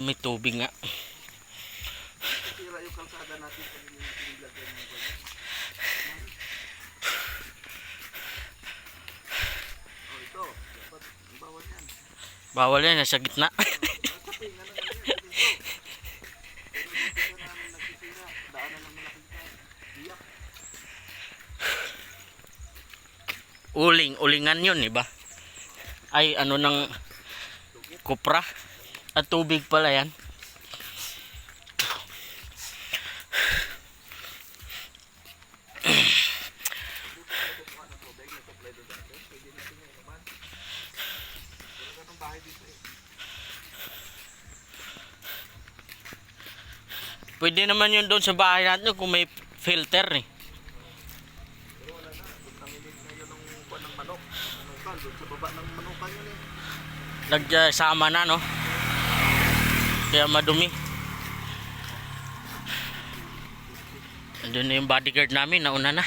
May tubig nga. Sira yung kalsada natin pag hindi natin ilagay ng ganyan. Oh, ito. Dapat bawal yan. Bawal yan, nasa gitna. Kasi nga lang yan. Dito. Pero dito na namin nagsisira. Daanan naman nakita. Iyak. Ulingan yun, iba. Ay, ano ng kupra. At tubig pala yan. Pwede naman yun doon sa bahay natin kung may filter eh. Pero wala na. Contaminate na yun ng kuwan ng manok. Manukan. Doon sa baba ng manukan yun eh. Nagsama na, no? Kaya madumi. Andun na yung bodyguard namin, nauna na.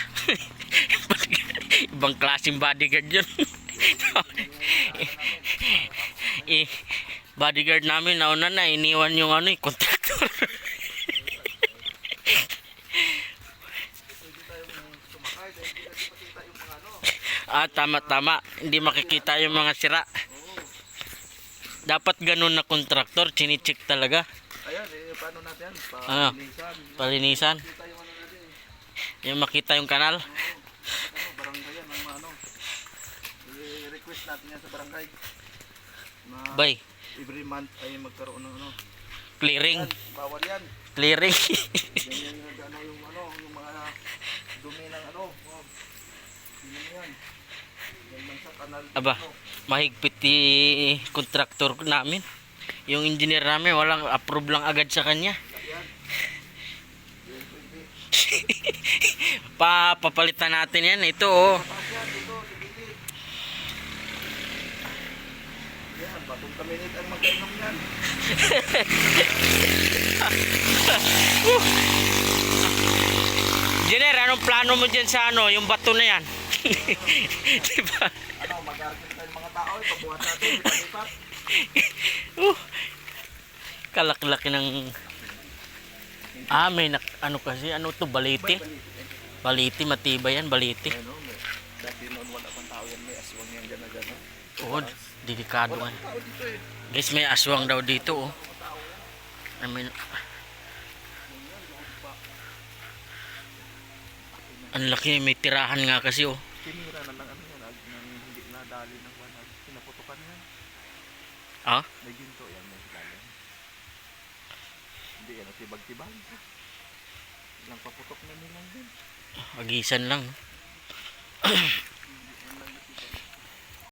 Ibang klaseng bodyguard yun. Bodyguard namin, nauna na, iniwan yung ano, contractor. Tama. Hindi makikita yung mga sira. Dapat ganun na kontraktor, chinicheck talaga. Ayan, paano natin yan? Palinisan. Kita yung ano natin eh. Yung makita yung kanal. Barangay yan, ang ano. I-request natin yan sa barangay. Na Bay, every month ay magkaroon ng ano. clearing. Yan, bawal yan. Clearing. Yan yung mga dumi ng ano. Oh. Yun yan. Yan lang sa kanal. Aba, mahigpit yung kontraktor namin. Yung engineer namin, walang approve lang agad sa kanya. Yan. Papalitan natin yan. Ito, oh. Yan, dito, sa gilid. Yan, batong kaminit ang magkainom yan. Engineer, anong plano mo dyan sa ano, yung bato na yan? Diba? Ano, mag-arkin tayo mga tao, pabuhat natin, ipalipat. Kalaki-laki ng... may ano kasi, ano to, baliti? Baliti, matibay yan, baliti. Ano, dati noon wala pang tao yan, may aswang yan dyan na gano'n. Oo, delikado nga. Tao dito eh. Guys, may aswang daw dito, oh. I mean, ang laki, may tirahan nga kasi, oh. Tinira na ng ano yan, nang hindi nadali ng wanag. Pinaputukan yan. Ah? May ginto yan, may hilalim. Hindi yan, tibag-tibag. Ilang paputok na nilang din. Agisan lang.